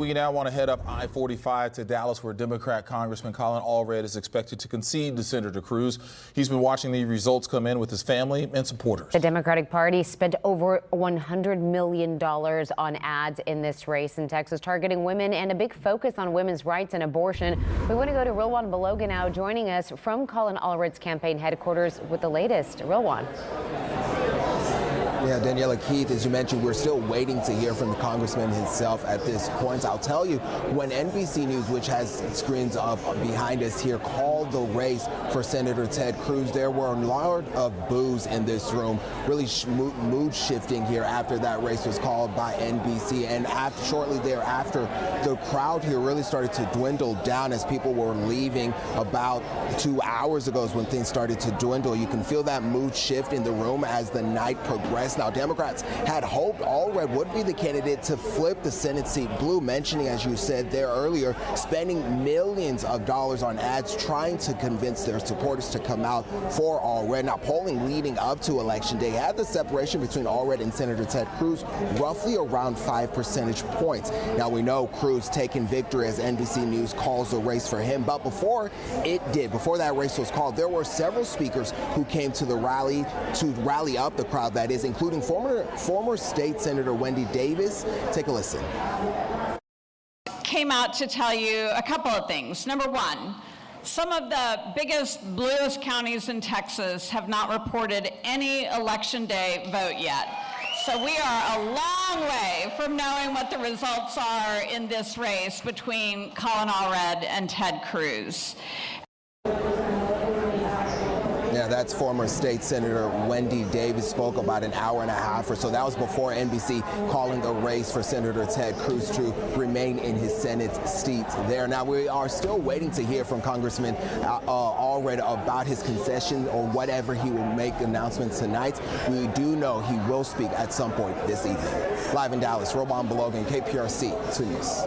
We now want to head up I-45 to Dallas, where Democrat Congressman Colin Allred is expected to concede to Senator Cruz. He's been watching the results come in with his family and supporters. The Democratic Party spent over $100 million on ads in this race in Texas, targeting women and a big focus on women's rights and abortion. We want to go to Rilwan Beloga now, joining us from Colin Allred's campaign headquarters with the latest. Rilwan. Yeah, Daniela, Keith, as you mentioned, we're still waiting to hear from the congressman himself at this point. I'll tell you, when NBC News, which has screens up behind us here, called the race for Senator Ted Cruz, there were a lot of boos in this room, really mood shifting here after that race was called by NBC. And shortly thereafter, the crowd here really started to dwindle down as people were leaving. About 2 hours ago is when things started to dwindle. You can feel that mood shift in the room as the night progressed. Now, Democrats had hoped Allred would be the candidate to flip the Senate seat blue, mentioning, as you said there earlier, spending millions of dollars on ads trying to convince their supporters to come out for Allred. Now, polling leading up to Election Day had the separation between Allred and Senator Ted Cruz roughly around 5 percentage points. Now, we know Cruz taking victory as NBC News calls the race for him, but before that race was called, there were several speakers who came to the rally to rally up the crowd, that is, including former state Senator Wendy Davis. Take a listen. Came out to tell you a couple of things. Number one, some of the biggest, bluest counties in Texas have not reported any election day vote yet. So we are a long way from knowing what the results are in this race between Colin Allred and Ted Cruz. Yeah, that's former state Senator Wendy Davis, spoke about an hour and a half or so. That was before NBC calling a race for Senator Ted Cruz to remain in his Senate seat there. Now, we are still waiting to hear from Congressman Allred about his concession or whatever he will make announcements tonight. We do know he will speak at some point this evening. Live in Dallas, Rilwan Beloga, KPRC 2 News.